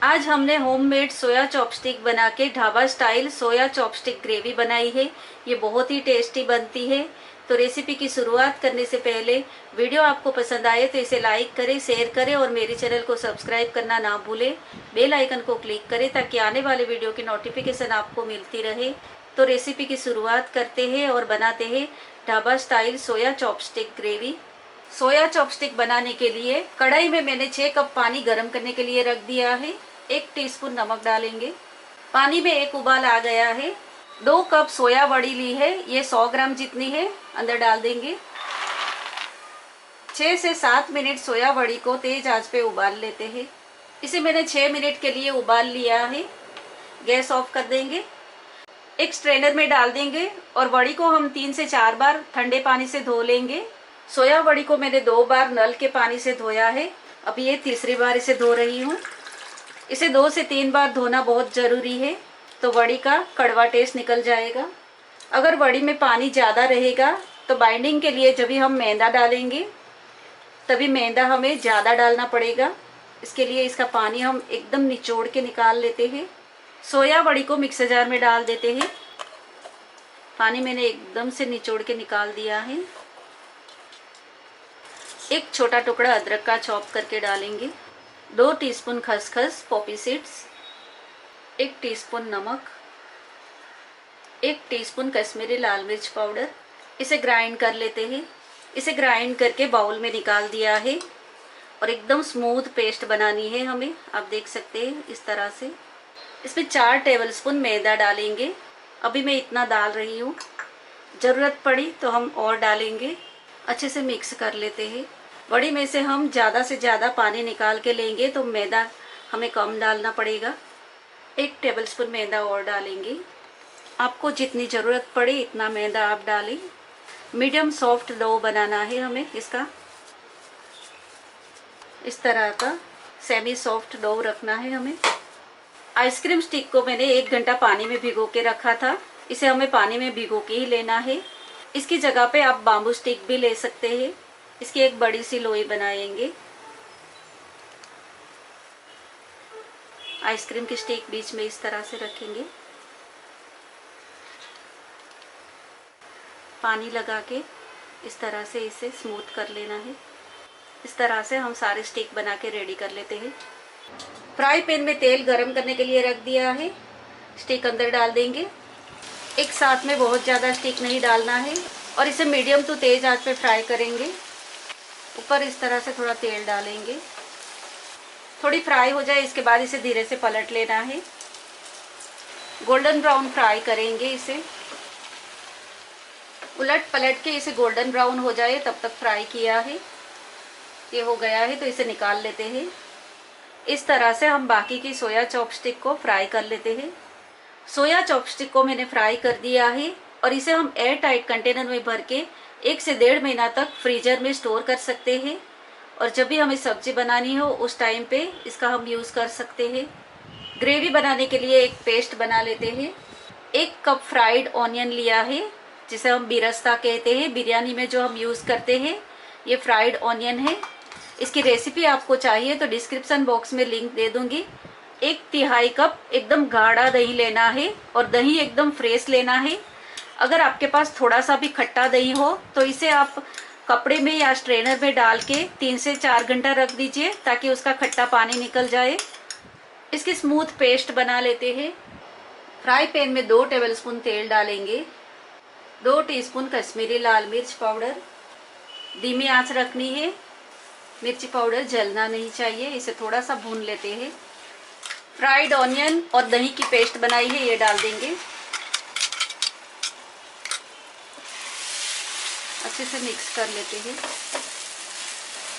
आज हमने होममेड सोया चॉपस्टिक बना के ढाबा स्टाइल सोया चॉपस्टिक ग्रेवी बनाई है। ये बहुत ही टेस्टी बनती है। तो रेसिपी की शुरुआत करने से पहले वीडियो आपको पसंद आए तो इसे लाइक करें, शेयर करें और मेरे चैनल को सब्सक्राइब करना ना भूलें। बेल आइकन को क्लिक करें ताकि आने वाले वीडियो की नोटिफिकेशन आपको मिलती रहे। तो रेसिपी की शुरुआत करते हैं और बनाते हैं ढाबा स्टाइल सोया चॉपस्टिक ग्रेवी। सोया चॉपस्टिक बनाने के लिए कढ़ाई में मैंने 6 कप पानी गर्म करने के लिए रख दिया है। 1 टीस्पून नमक डालेंगे। पानी में एक उबाल आ गया है। 2 कप सोया बड़ी ली है, ये 100 ग्राम जितनी है, अंदर डाल देंगे। 6 से 7 मिनट सोया बड़ी को तेज आंच पे उबाल लेते हैं। इसे मैंने 6 मिनट के लिए उबाल लिया है। गैस ऑफ कर देंगे। एक स्ट्रेनर में डाल देंगे और बड़ी को हम 3 से 4 बार ठंडे पानी से धो लेंगे। सोया बड़ी को मैंने 2 बार नल के पानी से धोया है। अब ये तीसरी बार इसे धो रही हूँ। इसे 2 से 3 बार धोना बहुत ज़रूरी है, तो बड़ी का कड़वा टेस्ट निकल जाएगा। अगर बड़ी में पानी ज़्यादा रहेगा तो बाइंडिंग के लिए जब भी हम मैदा डालेंगे तभी मैदा हमें ज़्यादा डालना पड़ेगा। इसके लिए इसका पानी हम एकदम निचोड़ के निकाल लेते हैं। सोया बड़ी को मिक्सर जार में डाल देते हैं। पानी मैंने एकदम से निचोड़ के निकाल दिया है। एक छोटा टुकड़ा अदरक का चॉप करके डालेंगे। 2 टीस्पून खसखस पॉपी सीड्स, 1 टीस्पून नमक, 1 टीस्पून कश्मीरी लाल मिर्च पाउडर। इसे ग्राइंड कर लेते हैं। इसे ग्राइंड करके बाउल में निकाल दिया है और एकदम स्मूथ पेस्ट बनानी है हमें। आप देख सकते हैं इस तरह से। इसमें 4 टेबलस्पून मैदा डालेंगे। अभी मैं इतना डाल रही हूँ, ज़रूरत पड़ी तो हम और डालेंगे। अच्छे से मिक्स कर लेते हैं। बड़ी में से हम ज़्यादा से ज़्यादा पानी निकाल के लेंगे तो मैदा हमें कम डालना पड़ेगा। 1 टेबलस्पून मैदा और डालेंगे। आपको जितनी ज़रूरत पड़े इतना मैदा आप डालें। मीडियम सॉफ्ट डो बनाना है हमें इसका। इस तरह का सेमी सॉफ्ट डो रखना है हमें। आइसक्रीम स्टिक को मैंने 1 घंटा पानी में भिगो के रखा था। इसे हमें पानी में भिगो के ही लेना है। इसकी जगह पे आप बाम्बू स्टिक भी ले सकते हैं। इसकी एक बड़ी सी लोई बनाएंगे। आइसक्रीम की स्टिक बीच में इस तरह से रखेंगे। पानी लगा के इस तरह से इसे स्मूथ कर लेना है। इस तरह से हम सारे स्टिक बना के रेडी कर लेते हैं। फ्राई पैन में तेल गरम करने के लिए रख दिया है। स्टिक अंदर डाल देंगे। एक साथ में बहुत ज़्यादा स्टिक नहीं डालना है और इसे मीडियम टू तेज आंच पे फ्राई करेंगे। ऊपर इस तरह से थोड़ा तेल डालेंगे। थोड़ी फ्राई हो जाए इसके बाद इसे धीरे से पलट लेना है। गोल्डन ब्राउन फ्राई करेंगे इसे। उलट पलट के इसे गोल्डन ब्राउन हो जाए तब तक फ्राई किया है। ये हो गया है तो इसे निकाल लेते हैं। इस तरह से हम बाकी की सोया चॉपस्टिक को फ्राई कर लेते हैं। सोया चॉपस्टिक को मैंने फ्राई कर दिया है और इसे हम एयर टाइट कंटेनर में भर के 1 से 1.5 महीना तक फ्रीजर में स्टोर कर सकते हैं। और जब भी हमें सब्जी बनानी हो उस टाइम पे इसका हम यूज़ कर सकते हैं। ग्रेवी बनाने के लिए एक पेस्ट बना लेते हैं। 1 कप फ्राइड ऑनियन लिया है, जिसे हम बिरस्ता कहते हैं। बिरयानी में जो हम यूज़ करते हैं ये फ्राइड ऑनियन है। इसकी रेसिपी आपको चाहिए तो डिस्क्रिप्शन बॉक्स में लिंक दे दूंगी। 1/3 कप एकदम गाढ़ा दही लेना है और दही एकदम फ्रेश लेना है। अगर आपके पास थोड़ा सा भी खट्टा दही हो तो इसे आप कपड़े में या स्ट्रेनर में डाल के 3 से 4 घंटा रख दीजिए ताकि उसका खट्टा पानी निकल जाए। इसकी स्मूथ पेस्ट बना लेते हैं। फ्राई पैन में 2 टेबलस्पून तेल डालेंगे। 2 टीस्पून कश्मीरी लाल मिर्च पाउडर। धीमी आंच रखनी है। मिर्ची पाउडर जलना नहीं चाहिए। इसे थोड़ा सा भून लेते हैं। फ्राइड ऑनियन और दही की पेस्ट बनाई है ये डाल देंगे। अच्छे से मिक्स कर लेते हैं।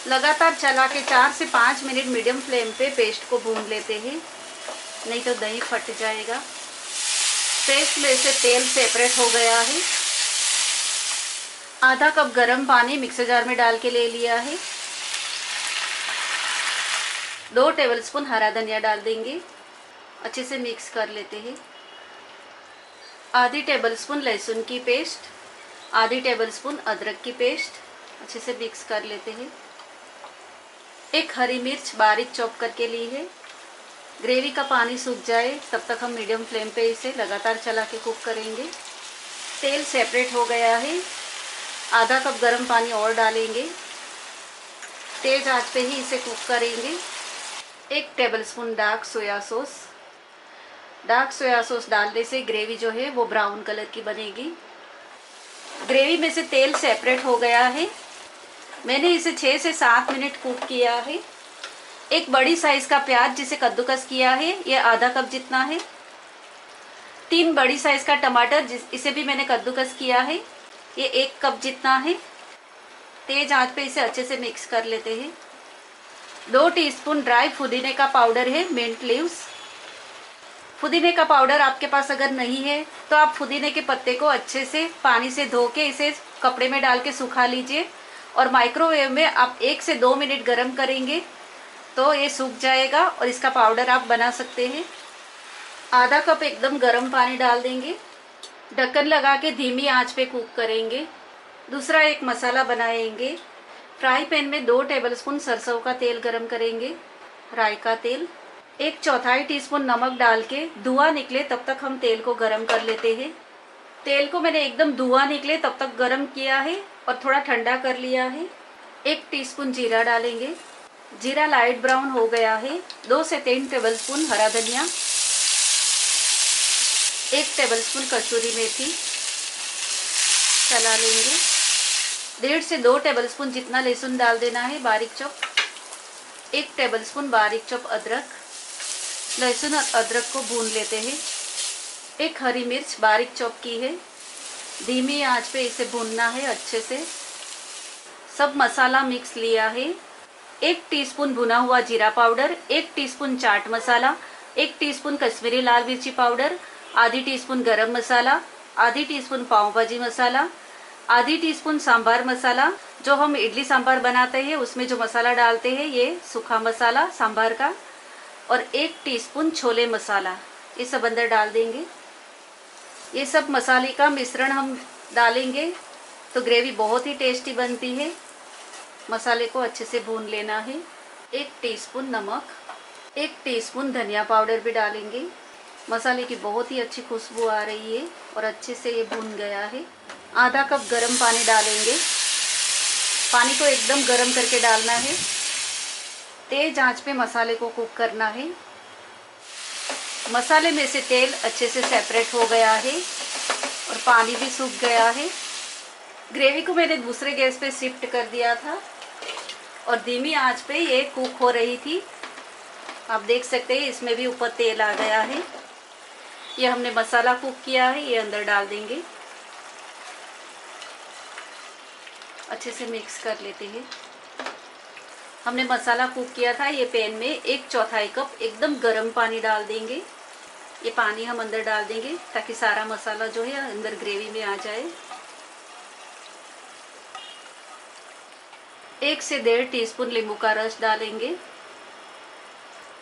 लगातार चला के 4 से 5 मिनट मीडियम फ्लेम पे पेस्ट को भून लेते हैं, नहीं तो दही फट जाएगा। पेस्ट में से तेल सेपरेट हो गया है। आधा कप गर्म पानी मिक्सर जार में डाल के ले लिया है। 2 टेबलस्पून हरा धनिया डाल देंगे। अच्छे से मिक्स कर लेते हैं। आधी टेबलस्पून लहसुन की पेस्ट, आधी टेबलस्पून अदरक की पेस्ट अच्छे से मिक्स कर लेते हैं। 1 हरी मिर्च बारीक चॉप करके ली है। ग्रेवी का पानी सूख जाए तब तक हम मीडियम फ्लेम पे इसे लगातार चला के कुक करेंगे। तेल सेपरेट हो गया है, आधा कप गर्म पानी और डालेंगे। तेज आंच पे ही इसे कुक करेंगे। 1 tablespoon dark soya sauce. Dark soya sauce डालने से ग्रेवी जो है वो ब्राउन कलर की बनेगी। ग्रेवी में से तेल सेपरेट हो गया है। मैंने इसे 6 से 7 मिनट कुक किया है। एक बड़ी साइज का प्याज जिसे कद्दूकस किया है, ये आधा कप जितना है। 3 बड़ी साइज का टमाटर इसे भी मैंने कद्दूकस किया है, ये 1 कप जितना है। तेज आंच पे इसे अच्छे से मिक्स कर लेते हैं। 2 टीस्पून ड्राई पुदीने का पाउडर है, मिंट लीव्स। पुदीने का पाउडर आपके पास अगर नहीं है तो आप पुदीने के पत्ते को अच्छे से पानी से धो के इसे कपड़े में डाल के सुखा लीजिए और माइक्रोवेव में आप 1 से 2 मिनट गर्म करेंगे तो ये सूख जाएगा और इसका पाउडर आप बना सकते हैं। आधा कप एकदम गर्म पानी डाल देंगे। ढक्कन लगा के धीमी आंच पे कुक करेंगे। दूसरा एक मसाला बनाएंगे। फ्राई पैन में 2 टेबलस्पून सरसों का तेल गरम करेंगे। राई का तेल, 1/4 टीस्पून नमक डाल के धुआं निकले तब तक हम तेल को गरम कर लेते हैं। तेल को मैंने एकदम धुआं निकले तब तक गरम किया है और थोड़ा ठंडा कर लिया है। 1 टीस्पून जीरा डालेंगे। जीरा लाइट ब्राउन हो गया है। 2 से 3 टेबलस्पून हरा धनिया, 1 टेबलस्पून कसूरी मेथी चला लेंगे। 1.5 से 2 टेबलस्पून जितना लहसुन डाल देना है बारीक चॉप। 1 टेबलस्पून बारीक चॉप अदरक। लहसुन और अदरक को भून लेते हैं। 1 हरी मिर्च बारीक चॉप की है। धीमी आंच पे इसे भूनना है अच्छे से। सब मसाला मिक्स लिया है। 1 टीस्पून भुना हुआ जीरा powder, 1 teaspoon chaat masala, 1 teaspoon Kashmiri लाल मिर्ची पाउडर, आधी टीस्पून गरम मसाला, आधी टीस्पून पाव भाजी मसाला, आधी टीस्पून सांभर मसाला। जो हम इडली सांभर बनाते हैं उसमें जो मसाला डालते हैं ये सूखा मसाला सांभर का, और 1 टीस्पून छोले मसाला, ये सब अंदर डाल देंगे। ये सब मसाले का मिश्रण हम डालेंगे तो ग्रेवी बहुत ही टेस्टी बनती है। मसाले को अच्छे से भून लेना है। 1 टीस्पून नमक, 1 टीस्पून धनिया पाउडर भी डालेंगे। मसाले की बहुत ही अच्छी खुशबू आ रही है और अच्छे से ये भून गया है। आधा कप गर्म पानी डालेंगे। पानी को एकदम गर्म करके डालना है। तेज आंच पे मसाले को कुक करना है। मसाले में से तेल अच्छे से सेपरेट हो गया है और पानी भी सूख गया है। ग्रेवी को मैंने दूसरे गैस पे शिफ्ट कर दिया था और धीमी आंच पे ये कुक हो रही थी। आप देख सकते हैं इसमें भी ऊपर तेल आ गया है। ये हमने मसाला कुक किया है, ये अंदर डाल देंगे। अच्छे से मिक्स कर लेते हैं। हमने मसाला कुक किया था, ये पैन में 1/4 कप एकदम गर्म पानी डाल देंगे। ये पानी हम अंदर डाल देंगे ताकि सारा मसाला जो है अंदर ग्रेवी में आ जाए। 1 से 1.5 टीस्पून नींबू का रस डालेंगे।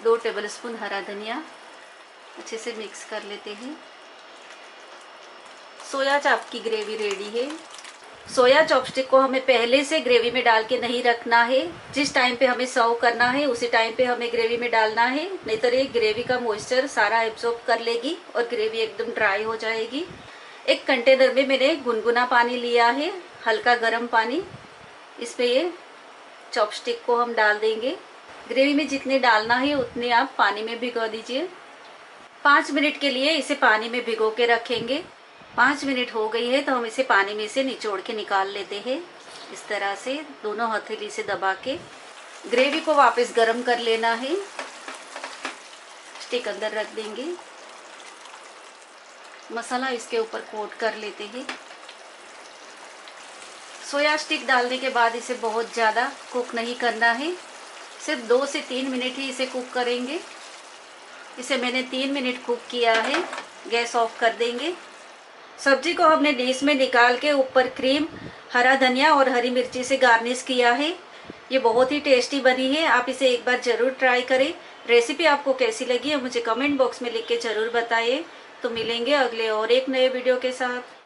2 टेबलस्पून हरा धनिया, अच्छे से मिक्स कर लेते हैं। सोया चाप की ग्रेवी रेडी है। सोया चॉपस्टिक को हमें पहले से ग्रेवी में डाल के नहीं रखना है। जिस टाइम पे हमें सर्व करना है उसी टाइम पे हमें ग्रेवी में डालना है, नहीं तो ये ग्रेवी का मॉइस्चर सारा एब्जॉर्ब कर लेगी और ग्रेवी एकदम ड्राई हो जाएगी। एक कंटेनर में मैंने गुनगुना पानी लिया है, हल्का गर्म पानी। इस पे ये चॉपस्टिक को हम डाल देंगे। ग्रेवी में जितने डालना है उतने आप पानी में भिगो दीजिए। 5 मिनट के लिए इसे पानी में भिगो के रखेंगे। 5 मिनट हो गई है तो हम इसे पानी में से निचोड़ के निकाल लेते हैं। इस तरह से दोनों हथेली से दबा के ग्रेवी को वापस गर्म कर लेना है। स्टिक अंदर रख देंगे। मसाला इसके ऊपर कोट कर लेते हैं। सोया स्टिक डालने के बाद इसे बहुत ज़्यादा कुक नहीं करना है, सिर्फ 2 से 3 मिनट ही इसे कुक करेंगे। इसे मैंने 3 मिनट कुक किया है। गैस ऑफ कर देंगे। सब्जी को हमने डिश में निकाल के ऊपर क्रीम, हरा धनिया और हरी मिर्ची से गार्निश किया है। ये बहुत ही टेस्टी बनी है। आप इसे एक बार ज़रूर ट्राई करें। रेसिपी आपको कैसी लगी है मुझे कमेंट बॉक्स में लिख के ज़रूर बताइए। तो मिलेंगे अगले और एक नए वीडियो के साथ।